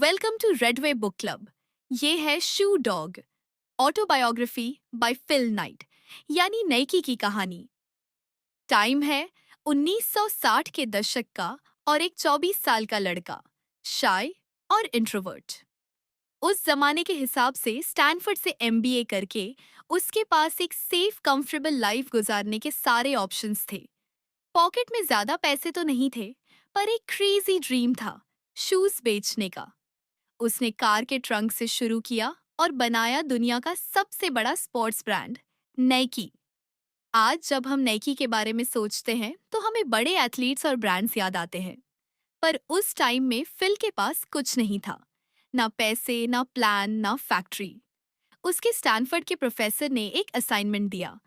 Welcome to Redway book club. ये है Shoe Dog autobiography by Phil Knight, यानी Nike की कहानी। टाइम है 1960 के दशक का और एक 24 साल का लड़का, शाय और इंट्रोवर्ट। उस जमाने के हिसाब से स्टैनफोर्ड से एमबीए करके उसके पास एक सेफ कंफर्टेबल लाइफ गुजारने के सारे ऑप्शंस थे। पॉकेट में ज्यादा पैसे तो नहीं थे, पर एक क्रेजी ड्रीम था, शूज बेचने का। उसने कार के ट्रंक से शुरू किया और बनाया दुनिया का सबसे बड़ा स्पोर्ट्स ब्रांड, नाइकी। आज जब हम नाइकी के बारे में सोचते हैं तो हमें बड़े एथलीट्स और ब्रांड्स याद आते हैं। पर उस टाइम में फिल के पास कुछ नहीं था, ना पैसे, ना प्लान, ना फैक्ट्री। उसके स्टैनफोर्ड के प्रोफेसर ने एक असाइनमेंट दिया,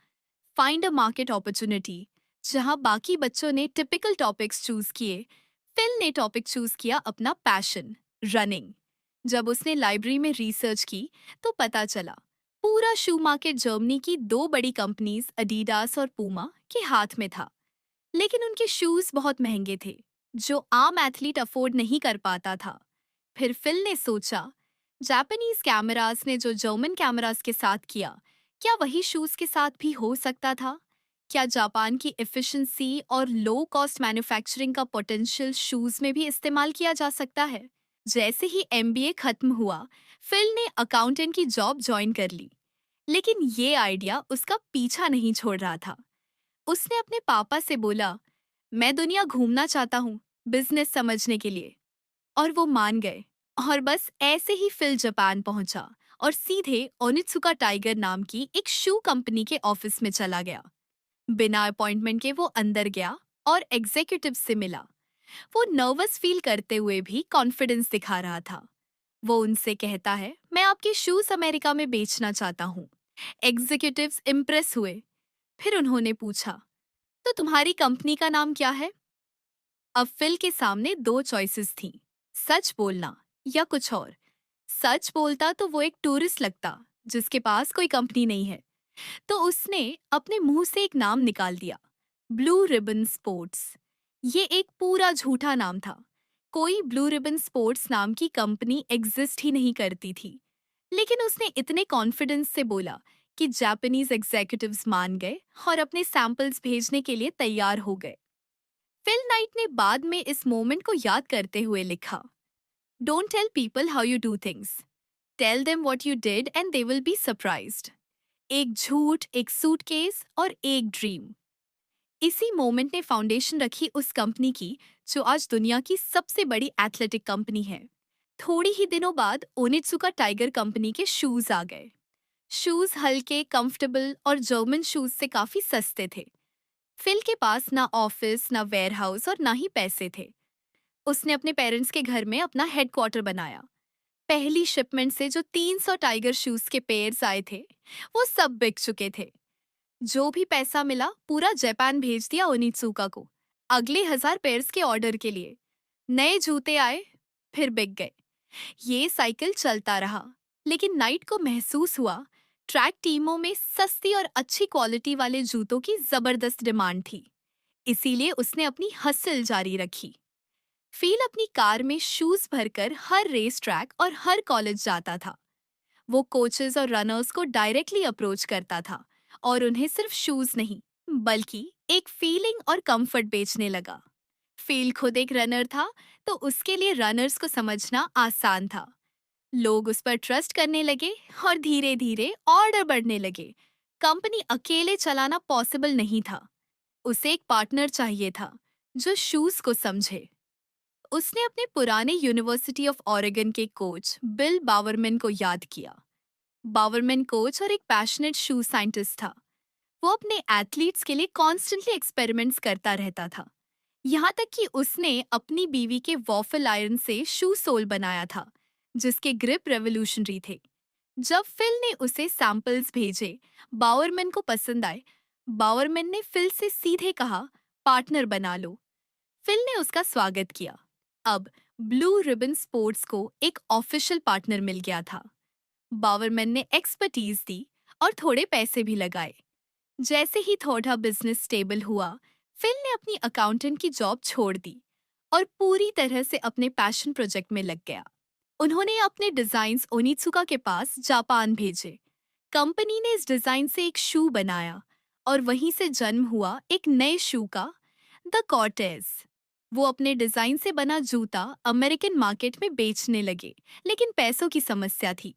फाइंड अ मार्केट अपॉर्चुनिटी। जहां बाकी बच्चों ने टिपिकल टॉपिक्स चूज किए, फिल ने टॉपिक चूज किया अपना पैशन, रनिंग। जब उसने लाइब्रेरी में रिसर्च की तो पता चला पूरा शू मार्केट जर्मनी की दो बड़ी कंपनीज अडीडास और पूमा के हाथ में था। लेकिन उनके शूज बहुत महंगे थे, जो आम एथलीट अफोर्ड नहीं कर पाता था। फिर फिल ने सोचा, जापानीज कैमरास ने जो जर्मन कैमरास के साथ किया, क्या वही शूज के साथ भी हो सकता था? क्या जापान की एफिशिएंसी और लो कॉस्ट मैन्युफैक्चरिंग का पोटेंशियल शूज में भी इस्तेमाल किया जा सकता है? जैसे ही एमबीए खत्म हुआ, फिल ने अकाउंटेंट की जॉब ज्वाइन कर ली। लेकिन ये आइडिया उसका पीछा नहीं छोड़ रहा था। उसने अपने पापा से बोला, मैं दुनिया घूमना चाहता हूँ बिजनेस समझने के लिए। और वो मान गए। और बस ऐसे ही फिल जापान पहुंचा और सीधे ओनित्सुका टाइगर नाम की एक शू कंपनी के ऑफिस में चला गया। बिना अपॉइंटमेंट के वो अंदर गया और एग्जीक्यूटिव से मिला। वो नर्वस फील करते हुए भी कॉन्फिडेंस दिखा रहा था। वो उनसे कहता है, मैं आपके शूज अमेरिका में बेचना चाहता हूँ। एग्जीक्यूटिव्स इम्प्रेस हुए। फिर उन्होंने पूछा, तो तुम्हारी कंपनी का नाम क्या है? अब फिल के सामने दो चॉइसेस थी, सच बोलना या कुछ और। सच बोलता तो वो एक टूरिस्ट लगता जिसके पास कोई कंपनी नहीं है। तो उसने अपने मुंह से एक नाम निकाल दिया, ब्लू रिबन स्पोर्ट्स। ये एक पूरा झूठा नाम था। कोई ब्लू रिबन स्पोर्ट्स नाम की कंपनी एग्जिस्ट ही नहीं करती थी। लेकिन उसने इतने कॉन्फिडेंस से बोला कि जापानीज एग्जीक्यूटिव्स मान गए और अपने सैंपल्स भेजने के लिए तैयार हो गए। फिल नाइट ने बाद में इस मोमेंट को याद करते हुए लिखा, don't tell people how you do things, tell them what you did and they will be surprised. एक झूठ, एक सूटकेस और एक ड्रीम। इसी मोमेंट ने फाउंडेशन रखी उस कंपनी की, जो आज दुनिया की सबसे बड़ी एथलेटिक कंपनी है। थोड़ी ही दिनों बाद ओनित्सुका टाइगर कंपनी के शूज आ गए। शूज हल्के, कंफर्टेबल और जर्मन शूज से काफी सस्ते थे। फिल के पास ना ऑफिस, ना वेयरहाउस और ना ही पैसे थे। उसने अपने पेरेंट्स के घर में अपना हेडक्वार्टर बनाया। पहली शिपमेंट से जो 300 टाइगर शूज के पेयर्स आए थे, वो सब बिक चुके थे। जो भी पैसा मिला पूरा जापान भेज दिया ओनित्सुका को, अगले 1000 पेयर्स के ऑर्डर के लिए। नए जूते आए, फिर बिक गए। ये साइकिल चलता रहा। लेकिन नाइट को महसूस हुआ, ट्रैक टीमों में सस्ती और अच्छी क्वालिटी वाले जूतों की जबरदस्त डिमांड थी। इसीलिए उसने अपनी हसल जारी रखी। फील अपनी कार में शूज भरकर हर रेस ट्रैक और हर कॉलेज जाता था। वो कोचेस और रनर्स को डायरेक्टली अप्रोच करता था और उन्हें सिर्फ शूज नहीं, बल्कि एक फीलिंग और कंफर्ट बेचने लगा। फील खुद एक रनर था, तो उसके लिए रनर्स को समझना आसान था। लोग उस पर ट्रस्ट करने लगे और धीरे धीरे ऑर्डर बढ़ने लगे। कंपनी अकेले चलाना पॉसिबल नहीं था। उसे एक पार्टनर चाहिए था जो शूज को समझे। उसने अपने पुराने यूनिवर्सिटी ऑफ ओरेगन के कोच बिल बावरमैन को याद किया। बावरमैन कोच और एक पैशनेट शू साइंटिस्ट था। वो अपने एथलीट्स के लिए कॉन्स्टेंटली एक्सपेरिमेंट्स करता रहता था। यहाँ तक कि उसने अपनी बीवी के वॉफल आयरन से शू सोल बनाया था, जिसके ग्रिप रेवोल्यूशनरी थे। जब फिल ने उसे सैंपल्स भेजे, बावरमैन को पसंद आए। बावरमैन ने फिल से सीधे कहा, पार्टनर बना लो। फिल ने उसका स्वागत किया। अब ब्लू रिबन स्पोर्ट्स को एक ऑफिशियल पार्टनर मिल गया था। बावरमैन ने एक्सपर्टीज दी और थोड़े पैसे भी लगाए। जैसे ही थोड़ा बिजनेस स्टेबल हुआ, फिल ने अपनी अकाउंटेंट की जॉब छोड़ दी और पूरी तरह से अपने पैशन प्रोजेक्ट में लग गया। उन्होंने अपने डिजाइन्स ओनित्सुका के पास जापान भेजे। कंपनी ने इस डिजाइन से एक शू बनाया और वहीं से जन्म हुआ एक नए शू का, द कॉर्टेज। वो अपने डिजाइन से बना जूता अमेरिकन मार्केट में बेचने लगे, लेकिन पैसों की समस्या थी।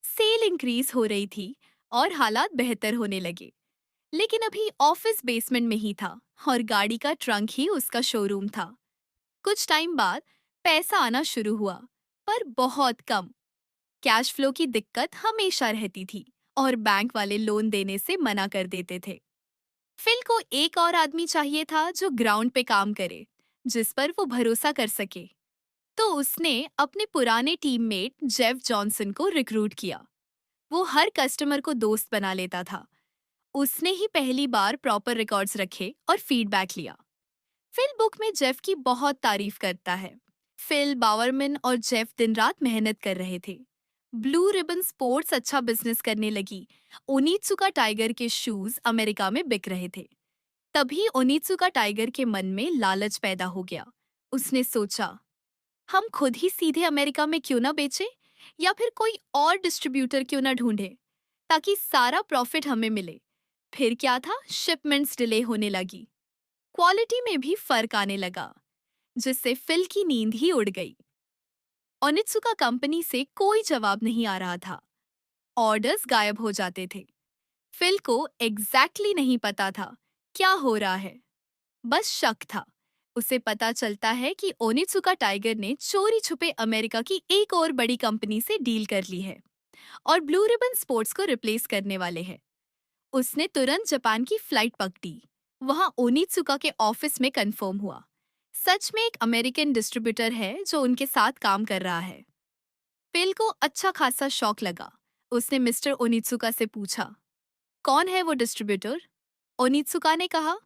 सेल इंक्रीज हो रही थी और हालात बेहतर होने लगे, लेकिन अभी ऑफिस बेसमेंट में ही था और गाड़ी का ट्रंक ही उसका शोरूम था। कुछ टाइम बाद पैसा आना शुरू हुआ, पर बहुत कम। कैश फ्लो की दिक्कत हमेशा रहती थी और बैंक वाले लोन देने से मना कर देते थे। फिल को एक और आदमी चाहिए था जो ग्राउंड पे काम करे, जिस पर वो भरोसा कर सके। तो उसने अपने पुराने टीममेट जेफ जॉनसन को रिक्रूट किया। वो हर कस्टमर को दोस्त बना लेता था। उसने ही पहली बार प्रॉपर रिकॉर्ड्स रखे और फीडबैक लिया। फिल बुक में जेफ की बहुत तारीफ करता है। फिल, बावरमैन और जेफ दिन रात मेहनत कर रहे थे। ब्लू रिबन स्पोर्ट्स अच्छा बिजनेस करने लगी। ओनित्सुका टाइगर के शूज अमेरिका में बिक रहे थे। तभी ओनित्सुका टाइगर के मन में लालच पैदा हो गया। उसने सोचा, हम खुद ही सीधे अमेरिका में क्यों ना बेचें, या फिर कोई और डिस्ट्रीब्यूटर क्यों ना ढूंढे, ताकि सारा प्रॉफिट हमें मिले। फिर क्या था, शिपमेंट्स डिले होने लगी। क्वालिटी में भी फर्क आने लगा, जिससे फिल की नींद ही उड़ गई। ओनित्सुका कंपनी से कोई जवाब नहीं आ रहा था। ऑर्डर्स गायब हो जाते थे। फिल को एग्जैक्टली नहीं पता था क्या हो रहा है, बस शक था। उसे पता चलता है कि ओनित्सुका टाइगर ने चोरी छुपे अमेरिका की एक और बड़ी कंपनी से डील कर ली है और ब्लू रिबन स्पोर्ट्स को रिप्लेस करने वाले हैं। उसने तुरंत जापान की फ्लाइट पकड़ी। वहां ओनित्सुका के ऑफिस में कंफर्म हुआ, सच में एक अमेरिकन डिस्ट्रीब्यूटर है जो उनके साथ काम कर रहा है। फिल को अच्छा खासा शौक लगा। उसने मिस्टर ओनित्सुका से पूछा, कौन है वो डिस्ट्रीब्यूटर? ओनित्सुका ने कहा,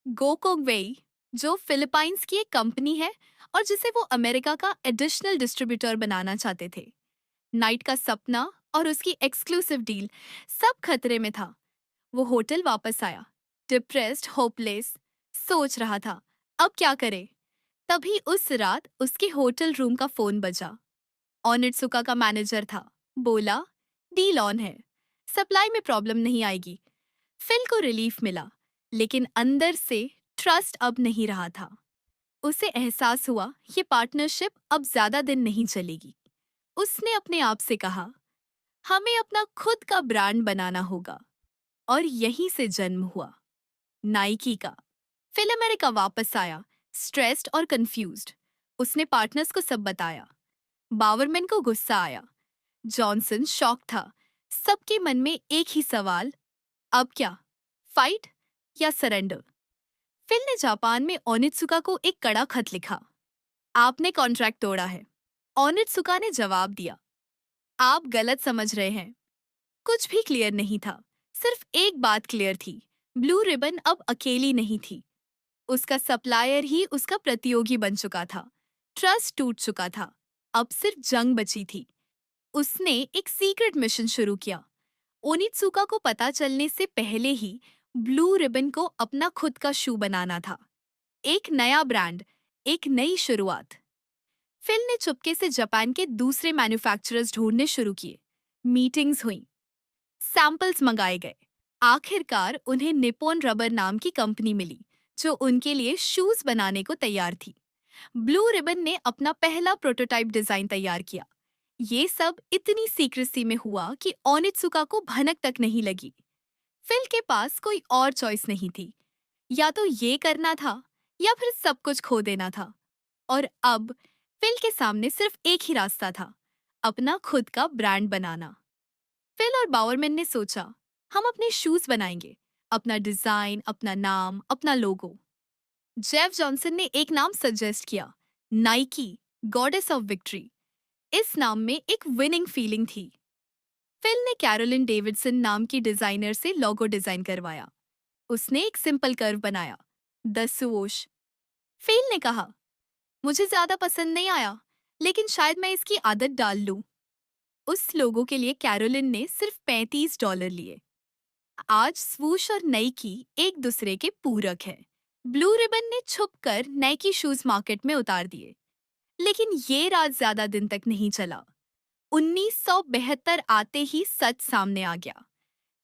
गोकोगवेई, जो फिलीपाइंस की एक कंपनी है और जिसे वो अमेरिका का एडिशनल डिस्ट्रीब्यूटर बनाना चाहते थे। नाइट का सपना और उसकी एक्सक्लूसिव डील सब खतरे में था। वो होटल वापस आया, डिप्रेस्ड, होपलेस, सोच रहा था अब क्या करे। तभी उस रात उसके होटल रूम का फोन बजा। ओनित्सुका का मैनेजर था। बोला, डील ऑन है, सप्लाई में प्रॉब्लम नहीं आएगी। फिल को रिलीफ मिला, लेकिन अंदर से ट्रस्ट अब नहीं रहा था। उसे एहसास हुआ ये पार्टनरशिप अब ज्यादा दिन नहीं चलेगी। उसने अपने आप से कहा, हमें अपना खुद का ब्रांड बनाना होगा। और यहीं से जन्म हुआ नाइकी का। फिल अमेरिका वापस आया, स्ट्रेस्ड और कंफ्यूज्ड। उसने पार्टनर्स को सब बताया। बावरमैन को गुस्सा आया। जॉनसन शॉक था। सबके मन में एक ही सवाल, अब क्या, फाइट या सरेंडर? फिल ने जापान में ओनित्सुका को एक कड़ा खत लिखा, आपने कॉन्ट्रैक्ट तोड़ा है। ओनित्सुका ने जवाब दिया, आप गलत समझ रहे हैं। कुछ भी क्लियर नहीं था। सिर्फ एक बात क्लियर थी, ब्लू रिबन अब अकेली नहीं थी। उसका सप्लायर ही उसका प्रतियोगी बन चुका था। ट्रस्ट टूट चुका था। अब सिर्फ जंग बची थी। उसने एक सीक्रेट मिशन शुरू किया। ओनित्सुका को पता चलने से पहले ही ब्लू रिबन को अपना खुद का शू बनाना था। एक नया ब्रांड, एक नई शुरुआत। फिल ने चुपके से जापान के दूसरे मैन्युफैक्चरर्स ढूंढने शुरू किए। मीटिंग्स हुई, सैंपल्स मंगाए गए। आखिरकार उन्हें निप्पॉन रबर नाम की कंपनी मिली, जो उनके लिए शूज बनाने को तैयार थी। ब्लू रिबन ने अपना पहला प्रोटोटाइप डिजाइन तैयार किया। ये सब इतनी सीक्रेसी में हुआ कि ओनित्सुका को भनक तक नहीं लगी। फिल के पास कोई और चॉइस नहीं थी। या तो ये करना था या फिर सब कुछ खो देना था। और अब फिल के सामने सिर्फ एक ही रास्ता था, अपना खुद का ब्रांड बनाना। फिल और बावरमैन ने सोचा, हम अपने शूज बनाएंगे, अपना डिजाइन, अपना नाम, अपना लोगो। जेफ जॉनसन ने एक नाम सजेस्ट किया, नाइकी, गॉडेस ऑफ विक्ट्री। इस नाम में एक विनिंग फीलिंग थी। फिल ने कैरोलिन डेविडसन नाम की डिजाइनर से लोगो डिजाइन करवाया। उसने एक सिंपल कर्व बनाया, द सुओश। फिल ने कहा, मुझे ज्यादा पसंद नहीं आया, लेकिन शायद मैं इसकी आदत डाल लूं। उस लोगो के लिए कैरोलिन ने सिर्फ $35 लिए। आज स्वूश और नाइकी एक दूसरे के पूरक हैं। ब्लू रिबन ने छुपकर नाइकी शूज मार्केट में उतार दिए। लेकिन ये राज ज्यादा दिन तक नहीं चला। 1972 आते ही सच सामने आ गया।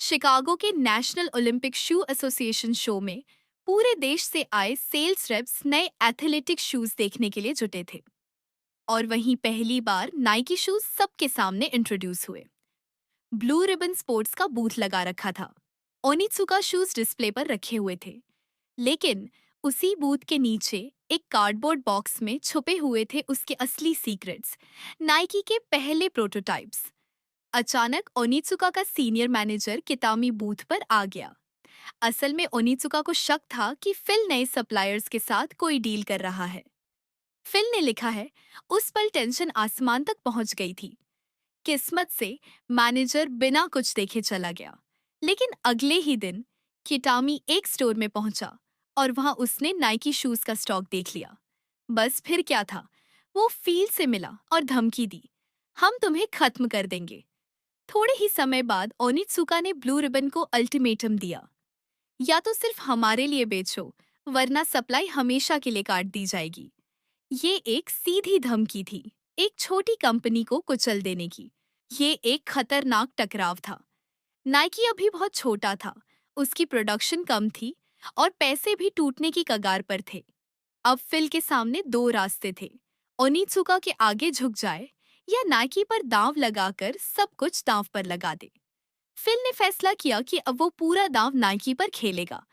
शिकागो के नेशनल ओलंपिक शू एसोसिएशन शो में पूरे देश से आए सेल्स रेप्स नए एथलेटिक शूज देखने के लिए जुटे थे। और वहीं पहली बार नाइकी शूज सबके सामने इंट्रोड्यूस हुए। ब्लू रिबन स्पोर्ट्स का बूथ लगा रखा था। ओनित्सुका शूज डिस्प्ले पर रखे हुए थे। लेकिन उसी बूथ के नीचे एक कार्डबोर्ड बॉक्स में छुपे हुए थे उसके असली सीक्रेट्स, नाइकी के पहले प्रोटोटाइप्स। अचानक ओनित्सुका का सीनियर मैनेजर कितामी बूथ पर आ गया। असल में ओनित्सुका को शक था कि फिल नए सप्लायर्स के साथ कोई डील कर रहा है। फिल ने लिखा है, उस पल टेंशन आसमान तक पहुंच गई थी। किस्मत से मैनेजर बिना कुछ देखे चला गया। लेकिन अगले ही दिन किटामी एक स्टोर में पहुंचा और वहां उसने नाइकी शूज का स्टॉक देख लिया। बस फिर क्या था, वो फील्ड से मिला और धमकी दी, हम तुम्हें खत्म कर देंगे। थोड़े ही समय बाद ओनित्सुका ने ब्लू रिबन को अल्टीमेटम दिया, या तो सिर्फ हमारे लिए बेचो, वरना सप्लाई हमेशा के लिए काट दी जाएगी। ये एक सीधी धमकी थी, एक छोटी कंपनी को कुचल देने की। ये एक खतरनाक टकराव था। नाइकी अभी बहुत छोटा था, उसकी प्रोडक्शन कम थी और पैसे भी टूटने की कगार पर थे। अब फिल के सामने दो रास्ते थे, ओनित्सुका के आगे झुक जाए या नाइकी पर दांव लगाकर सब कुछ दांव पर लगा दे। फिल ने फैसला किया कि अब वो पूरा दांव नाइकी पर खेलेगा।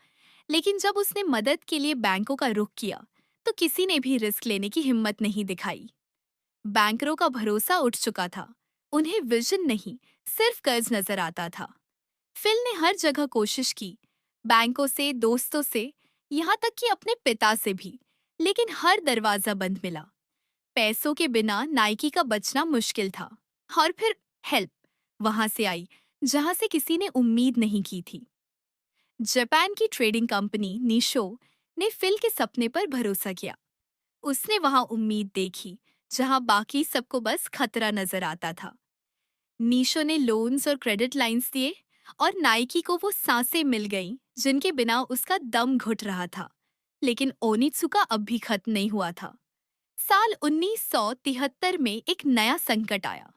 लेकिन जब उसने मदद के लिए बैंकों का रुख किया तो किसी ने भी रिस्क लेने की हिम्मत नहीं दिखाई। बैंकरों का भरोसा उठ चुका था। उन्हें विजन नहीं, सिर्फ कर्ज नजर आता था। फिल ने हर जगह कोशिश की, बैंकों से, दोस्तों से, यहाँ तक कि अपने पिता से भी, लेकिन हर दरवाजा बंद मिला। पैसों के बिना नाइकी का बचना मुश्किल था। और फिर हेल्प वहां से आई, जहां से किसी ने उम्मीद नहीं की थी। जापान की ट्रेडिंग कंपनी निशो ने फिल के सपने पर भरोसा किया। उसने वहां उम्मीद देखी, जहां बाकी सबको बस खतरा नजर आता था। नीशो ने लोन्स और क्रेडिट लाइंस दिए और नाइकी को वो सांसें मिल गईं जिनके बिना उसका दम घुट रहा था। लेकिन ओनित्सुका अब भी खत्म नहीं हुआ था। साल 1973 में एक नया संकट आया।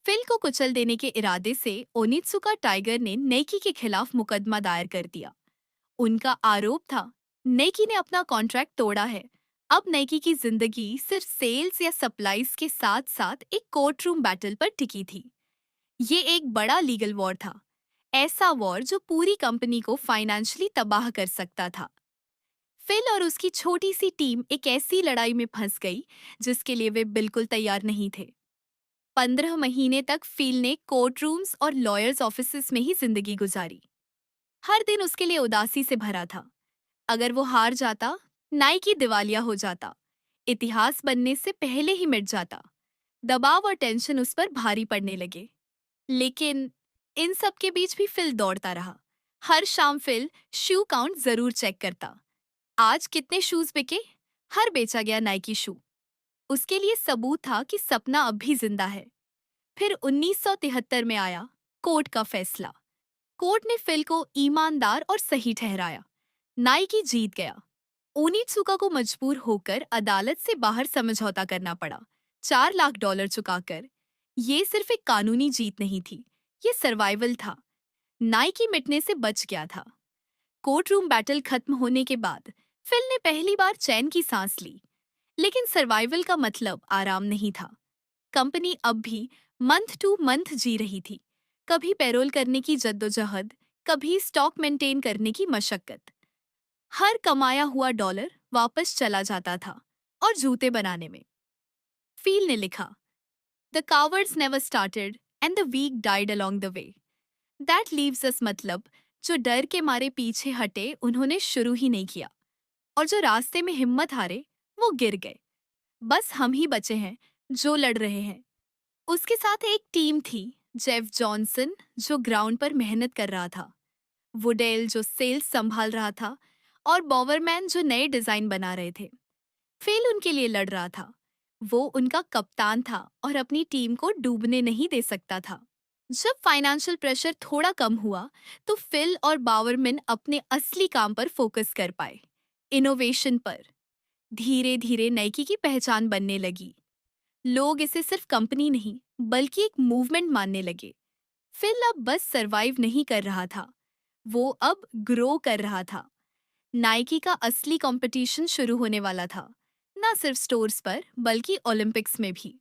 फिल को कुचल देने के इरादे से ओनित्सुका टाइगर ने नाइकी के खिलाफ मुकदमा दायर कर दिया। उनका आरोप था, नाइकी ने अपना कॉन्ट्रैक्ट तोड़ा है। अब नाइकी की जिंदगी सिर्फ सेल्स या सप्लाईज के साथ साथ एक कोर्ट रूम बैटल पर टिकी थी। ये एक बड़ा लीगल वॉर था, ऐसा वॉर जो पूरी कंपनी को फाइनेंशियली तबाह कर सकता था। फिल और उसकी छोटी सी टीम एक ऐसी लड़ाई में फंस गई जिसके लिए वे बिल्कुल तैयार नहीं थे। 15 महीने तक फिल ने कोर्ट रूम्स और लॉयर्स ऑफिसेस में ही जिंदगी गुजारी। हर दिन उसके लिए उदासी से भरा था। अगर वो हार जाता, नाइकी दिवालिया हो जाता, इतिहास बनने से पहले ही मिट जाता। दबाव और टेंशन उस पर भारी पड़ने लगे। लेकिन इन सब के बीच भी फिल दौड़ता रहा। हर शाम फिल शू काउंट जरूर चेक करता। आज कितने शूज बिके? हर बेचा गया नाइकी शू। उसके लिए सबूत था कि सपना अब भी जिंदा है। फिर 1973 में आया कोर्ट का फैसला। कोर्ट ने फिल को ईमानदार और सही ठहराया। नाइकी जीत गया। ओनित्सुका को मजबूर होकर अदालत से बाहर समझौता करना पड़ा, $4 लाख चुकाकर। ये सिर्फ एक कानूनी जीत नहीं थी, ये सर्वाइवल था। नाइकी मिटने से बच गया था। कोर्ट रूम बैटल खत्म होने के बाद फिल ने पहली बार चैन की सांस ली। लेकिन सर्वाइवल का मतलब आराम नहीं था। कंपनी अब भी मंथ टू मंथ जी रही थी। कभी पैरोल करने की जद्दोजहद, कभी स्टॉक मेंटेन करने की मशक्कत। हर कमाया हुआ डॉलर वापस चला जाता था, और जूते बनाने में। फील ने लिखा, the cowards never started and the weak died along the way. That leaves us, मतलब जो डर के मारे पीछे हटे उन्होंने शुरू ही नहीं किया, और जो रास्ते में हिम्मत हारे वो गिर गए। बस हम ही बचे हैं जो लड़ रहे हैं। उसके साथ एक टीम थी, जेफ जॉनसन जो ग्राउंड पर मेहनत कर रहा था, वुडेल जो सेल्स संभाल रहा था, और बॉवरमैन जो नए डिजाइन बना रहे थे। फेल उनके लिए लड़ रहा था। वो उनका कप्तान था और अपनी टीम को डूबने नहीं दे सकता था। जब फाइनेंशियल प्रेशर थोड़ा कम हुआ तो फिल और बावरमैन अपने असली काम पर फोकस कर पाए, इनोवेशन पर। धीरे धीरे नाइकी की पहचान बनने लगी। लोग इसे सिर्फ कंपनी नहीं बल्कि एक मूवमेंट मानने लगे। फिल अब बस सरवाइव नहीं कर रहा था, वो अब ग्रो कर रहा था। नाइकी का असली कंपटीशन शुरू होने वाला था, न सिर्फ स्टोर्स पर बल्कि ओलंपिक्स में भी।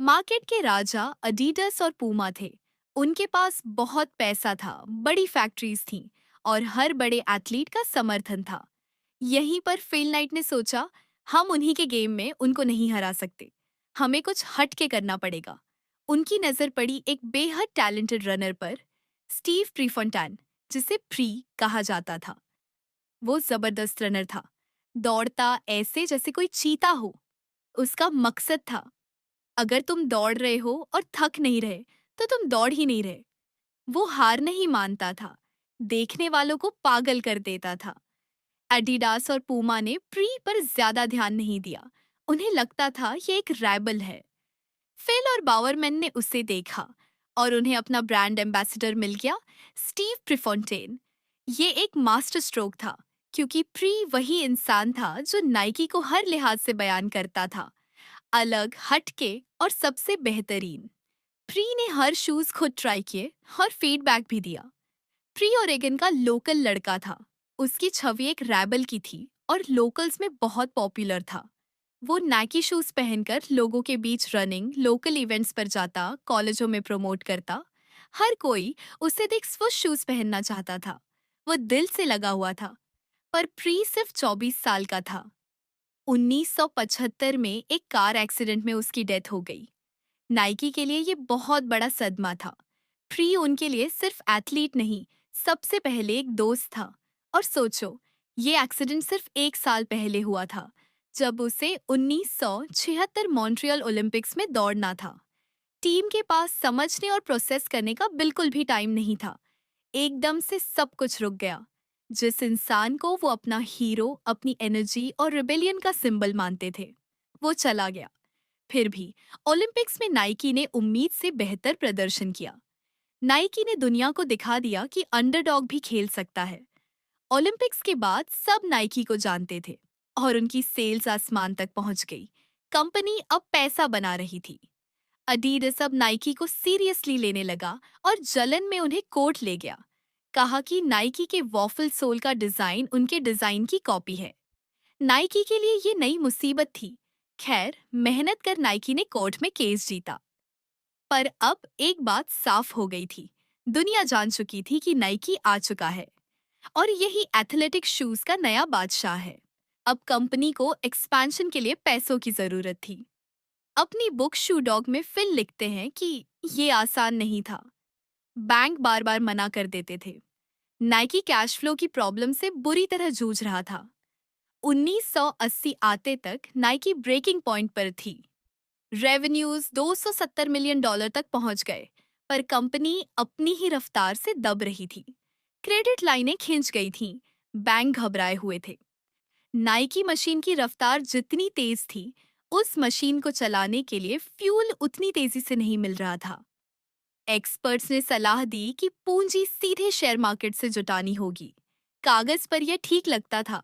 मार्केट के राजा अडीडास और पूमा थे। उनके पास बहुत पैसा था, बड़ी फैक्ट्रीज थीं और हर बड़े एथलीट का समर्थन था। यहीं पर फिल नाइट ने सोचा, हम उन्हीं के गेम में उनको नहीं हरा सकते, हमें कुछ हट के करना पड़ेगा। उनकी नजर पड़ी एक बेहद टैलेंटेड रनर पर, स्टीव प्रीफोंटैन, जिसे प्री कहा जाता था। वो जबरदस्त रनर था, दौड़ता ऐसे जैसे कोई चीता हो। उसका मकसद था, अगर तुम दौड़ रहे हो और थक नहीं रहे तो तुम दौड़ ही नहीं रहे। वो हार नहीं मानता था, देखने वालों को पागल कर देता था। एडिडास और पूमा ने प्री पर ज्यादा ध्यान नहीं दिया, उन्हें लगता था ये एक रैबल है। फिल और बावरमैन ने उसे देखा और उन्हें अपना ब्रांड एम्बेसडर मिल गया, स्टीव प्रीफोंटेन। ये एक मास्टर स्ट्रोक था, क्योंकि प्री वही इंसान था जो नाइकी को हर लिहाज से बयान करता था, अलग, हटके और सबसे बेहतरीन। प्री ने हर शूज खुद ट्राई किए और फीडबैक भी दिया। प्री ओरेगन का लोकल लड़का था, उसकी छवि एक रैबल की थी और लोकल्स में बहुत पॉपुलर था। वो नाइकी शूज पहनकर लोगों के बीच रनिंग, लोकल इवेंट्स पर जाता, कॉलेजों में प्रमोट करता। हर कोई उसे देख स्वुश शूज पहनना चाहता था। वो दिल से लगा हुआ था। पर प्री सिर्फ 24 साल का था। 1975 में एक कार एक्सीडेंट में उसकी डेथ हो गई। नाइकी के लिए ये बहुत बड़ा सदमा था। प्री उनके लिए सिर्फ एथलीट नहीं, सबसे पहले एक दोस्त था। और सोचो, ये एक्सीडेंट सिर्फ एक साल पहले हुआ था, जब उसे 1976 मॉन्ट्रियल ओलंपिक्स में दौड़ना था। टीम के पास समझने और प्रोसेस करने का बिल्कुल भी टाइम नहीं था। एकदम से सब कुछ रुक गया। जिस इंसान को वो अपना हीरो, अपनी एनर्जी और रिबेलियन का सिंबल मानते थे, वो चला गया। फिर भी ओलंपिक्स में नाइकी ने उम्मीद से बेहतर प्रदर्शन किया। नाइकी ने दुनिया को दिखा दिया कि अंडरडॉग भी खेल सकता है। ओलंपिक्स के बाद सब नाइकी को जानते थे और उनकी सेल्स आसमान तक पहुंच गई। कंपनी अब पैसा बना रही थी। अडीडास अब नाइकी को सीरियसली लेने लगा और जलन में उन्हें कोर्ट ले गया। कहा कि नाइकी के वॉफल सोल का डिजाइन उनके डिजाइन की कॉपी है। नाइकी के लिए ये नई मुसीबत थी। खैर, मेहनत कर नाइकी ने कोर्ट में केस जीता। पर अब एक बात साफ हो गई थी। दुनिया जान चुकी थी कि नाइकी आ चुका है और यही एथलेटिक शूज का नया बादशाह है। अब कंपनी को एक्सपेंशन के लिए पैसों की जरूरत थी। अपनी बुक शू डॉग में फिल लिखते हैं कि ये आसान नहीं था। बैंक बार बार मना कर देते थे। नाइकी कैश फ्लो की प्रॉब्लम से बुरी तरह जूझ रहा था। 1980 आते तक नाइकी ब्रेकिंग पॉइंट पर थी। रेवेन्यूज $270 मिलियन तक पहुंच गए, पर कंपनी अपनी ही रफ्तार से दब रही थी। क्रेडिट लाइनें खिंच गई थीं, बैंक घबराए हुए थे। नाइकी मशीन की रफ्तार जितनी तेज थी, उस मशीन को चलाने के लिए फ्यूल उतनी तेजी से नहीं मिल रहा था। एक्सपर्ट्स ने सलाह दी कि पूंजी सीधे शेयर मार्केट से जुटानी होगी। कागज पर यह ठीक लगता था।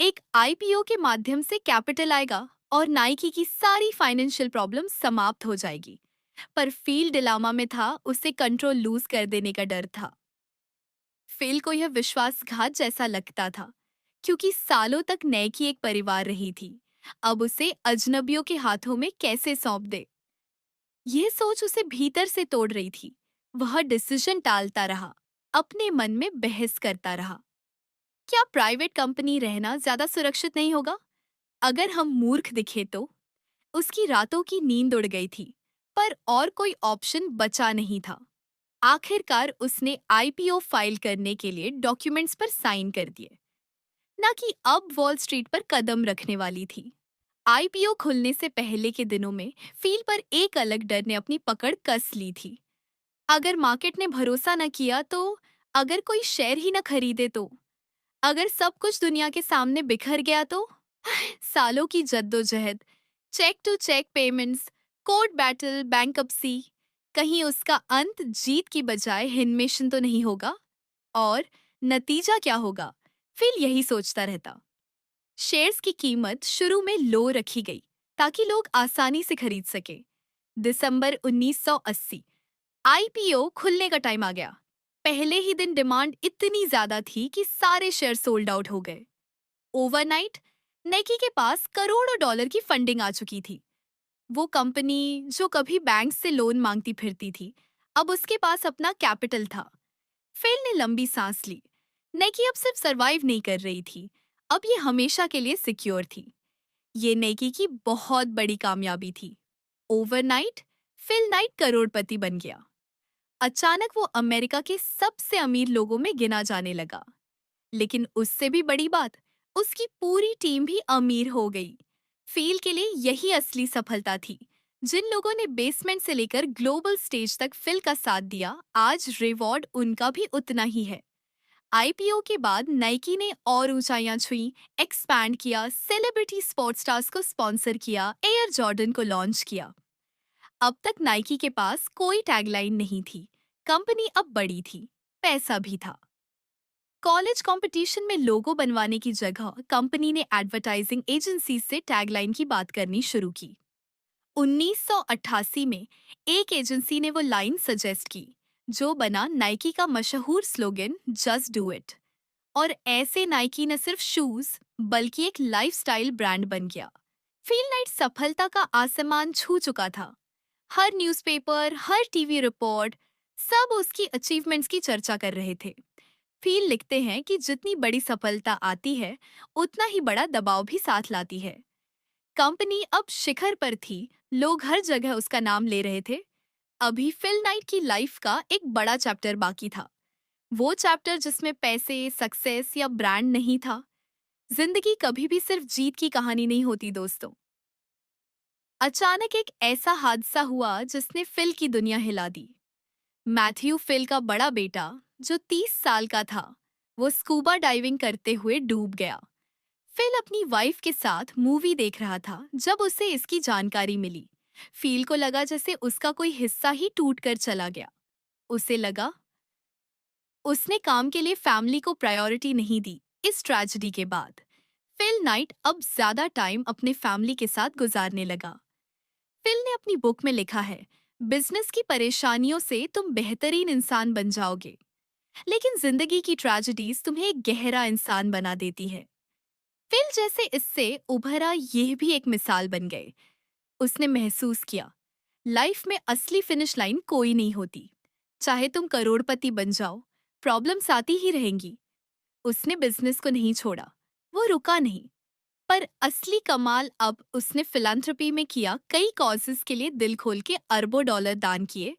एक आईपीओ के माध्यम से कैपिटल आएगा और नाइकी की सारी फाइनेंशियल प्रॉब्लम समाप्त हो जाएगी। पर फील डिलामा में था, उसे कंट्रोल लूज कर देने का डर था। फेल को यह विश्वासघात जैसा लगता था, क्योंकि सालों तक नाइकी एक परिवार रही थी। अब उसे अजनबियों के हाथों में कैसे सौंप दे, ये सोच उसे भीतर से तोड़ रही थी। वह डिसीजन टालता रहा, अपने मन में बहस करता रहा। क्या प्राइवेट कंपनी रहना ज्यादा सुरक्षित नहीं होगा? अगर हम मूर्ख दिखे तो? उसकी रातों की नींद उड़ गई थी, पर और कोई ऑप्शन बचा नहीं था। आखिरकार उसने आईपीओ फाइल करने के लिए डॉक्यूमेंट्स पर साइन कर दिए। ना कि अब वॉल स्ट्रीट पर कदम रखने वाली थी। आईपीओ खुलने से पहले के दिनों में फील पर एक अलग डर ने अपनी पकड़ कस ली थी। अगर मार्केट ने भरोसा न किया तो? अगर कोई शेयर ही न खरीदे तो? अगर सब कुछ दुनिया के सामने बिखर गया तो? सालों की जद्दोजहद, check to check payments, court battle, bankruptcy, कहीं उसका अंत जीत की बजाय हिनमेशन तो नहीं होगा? और नतीजा क्या होगा? फिर यही सोचता रहता। शेयर्स की कीमत शुरू में लो रखी गई ताकि लोग आसानी से खरीद सके। दिसंबर 1980 आईपीओ खुलने का टाइम आ गया। पहले ही दिन डिमांड इतनी ज्यादा थी कि सारे शेयर सोल्ड आउट हो गए। ओवरनाइट नाइकी के पास करोड़ों डॉलर की फंडिंग आ चुकी थी। वो कंपनी जो कभी बैंक से लोन मांगती फिरती थी, अब उसके पास अपना कैपिटल था। फिल ने लंबी सांस ली। नाइकी अब सिर्फ सरवाइव नहीं कर रही थी, अब ये हमेशा के लिए सिक्योर थी। ये नाइकी की बहुत बड़ी कामयाबी थी। ओवरनाइट फिल नाइट करोड़पति बन गया। अचानक वो अमेरिका के सबसे अमीर लोगों में गिना जाने लगा। लेकिन उससे भी बड़ी बात, उसकी पूरी टीम भी अमीर हो गई। फील के लिए यही असली सफलता थी। जिन लोगों ने बेसमेंट से लेकर ग्लोबल स्टेज तक फिल का साथ दिया, आज रिवॉर्ड उनका भी उतना ही है। आईपीओ के बाद नाइकी ने और ऊंचाइयां छुई, एक्सपैंड किया, सेलिब्रिटी स्पोर्ट्स स्टार्स को स्पॉन्सर किया, एयर जॉर्डन को लॉन्च किया। अब तक नाइकी के पास कोई टैगलाइन नहीं थी। कंपनी अब बड़ी थी, पैसा भी था। कॉलेज कंपटीशन में लोगो बनवाने की जगह कंपनी ने एडवर्टाइजिंग एजेंसी से टैगलाइन की बात करनी शुरू की। 1988 में एक एजेंसी ने वो लाइन सजेस्ट की, जो बना नाइकी का मशहूर स्लोगन जस्ट डू इट। और ऐसे नाइकी न सिर्फ शूज बल्कि एक लाइफस्टाइल ब्रांड बन गया। फील नाइट सफलता का आसमान छू चुका था। हर न्यूज़पेपर, हर टीवी रिपोर्ट, सब उसकी अचीवमेंट्स की चर्चा कर रहे थे। फील लिखते हैं कि जितनी बड़ी सफलता आती है, उतना ही बड़ा दबाव भी साथ लाती है। कंपनी अब शिखर पर थी, लोग हर जगह उसका नाम ले रहे थे। अभी फिल नाइट की लाइफ का एक बड़ा चैप्टर बाकी था। वो चैप्टर जिसमें पैसे, सक्सेस या ब्रांड नहीं था। जिंदगी कभी भी सिर्फ जीत की कहानी नहीं होती दोस्तों। अचानक एक ऐसा हादसा हुआ जिसने फिल की दुनिया हिला दी। मैथ्यू फिल का बड़ा बेटा, जो 30 साल का था, वो स्कूबा डाइविंग करते हुए डूब गया। फिल अपनी वाइफ के साथ मूवी देख रहा था जब उसे इसकी जानकारी मिली। फील को लगा जैसे उसका कोई हिस्सा ही टूट कर चला गया। उसे लगा उसने काम के लिए फैमिली को प्रायोरिटी नहीं दी। इस ट्रेजेडी के बाद फिल नाइट अब ज्यादा टाइम अपने फैमिली के साथ गुजारने लगा। फिल ने अपनी बुक में लिखा है, बिजनेस की परेशानियों से तुम बेहतरीन इंसान बन जाओगे, लेकिन जिंदगी की ट्रेजेडीज तुम्हें एक गहरा इंसान बना देती है। फिल जैसे इससे उभरा यह भी एक मिसाल बन गए। उसने महसूस किया, लाइफ में असली फिनिश लाइन कोई नहीं होती। चाहे तुम करोड़पति बन जाओ, प्रॉब्लम्स आती ही रहेंगी। उसने बिजनेस को नहीं छोड़ा, वो रुका नहीं। पर असली कमाल अब उसने फिलैंथ्रोपी में किया। कई कॉजेस के लिए दिल खोल के अरबों डॉलर दान किए।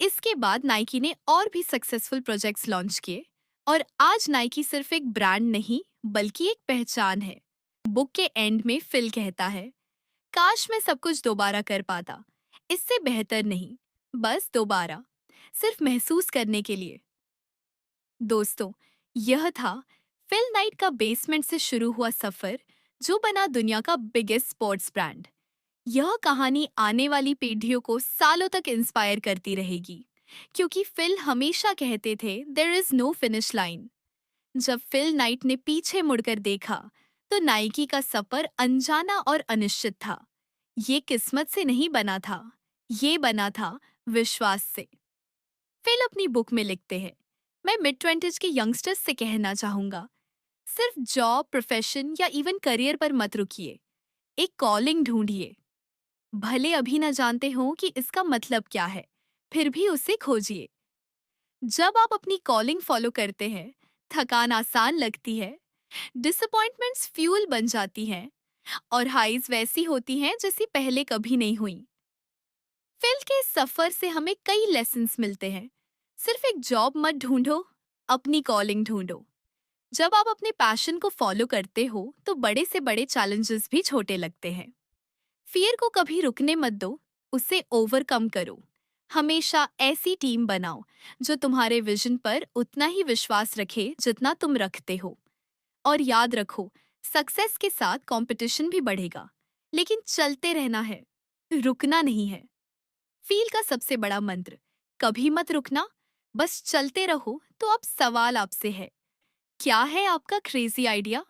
इसके बाद नाइकी ने और भी सक्सेसफुल प्रोजेक्ट्स लॉन्च किए, और आज नाइकी सिर्फ एक ब्रांड नहीं बल्कि एक पहचान है। बुक के एंड में फिल कहता है, काश मैं सब कुछ दोबारा कर पाता, इससे बेहतर नहीं, बस दोबारा, सिर्फ महसूस करने के लिए। दोस्तों, यह था फिल नाइट का बेसमेंट से शुरू हुआ सफर, जो बना दुनिया का बिगेस्ट स्पोर्ट्स ब्रांड। यह कहानी आने वाली पीढ़ियों को सालों तक इंस्पायर करती रहेगी, क्योंकि फिल हमेशा कहते थे there is no finish line. जब फिल नाइट ने पीछे मुड़कर देखा, तो नाइकी का सफर अनजाना और अनिश्चित था। ये किस्मत से नहीं बना था, ये बना था विश्वास से। फिल अपनी बुक में लिखते हैं, मैं मिड ट्वेंटीज के यंगस्टर्स से कहना चाहूंगा, सिर्फ जॉब, प्रोफेशन या इवन करियर पर मत रुकिए। एक कॉलिंग ढूंढिए। भले अभी न जानते हो कि इसका मतलब क्या है, फिर भी उसे खोजिए। जब आप अपनी कॉलिंग फॉलो करते हैं, थकान आसान लगती है, डिसअपॉइंटमेंट्स फ्यूल बन जाती हैं, और हाइज वैसी होती हैं जैसी पहले कभी नहीं हुई। फिल के सफर से हमें कई लेसन्स मिलते हैं। सिर्फ एक जॉब मत ढूंढो, अपनी कॉलिंग ढूंढो। जब आप अपने पैशन को फॉलो करते हो, तो बड़े से बड़े चैलेंजेस भी छोटे लगते हैं। फियर को कभी रुकने मत दो, उसे ओवरकम करो। हमेशा ऐसी टीम बनाओ जो तुम्हारे विजन पर उतना ही विश्वास रखे जितना तुम रखते हो। और याद रखो, सक्सेस के साथ कंपटीशन भी बढ़ेगा, लेकिन चलते रहना है, रुकना नहीं है। फील का सबसे बड़ा मंत्र, कभी मत रुकना, बस चलते रहो। तो अब सवाल आपसे है, क्या है आपका क्रेजी आइडिया?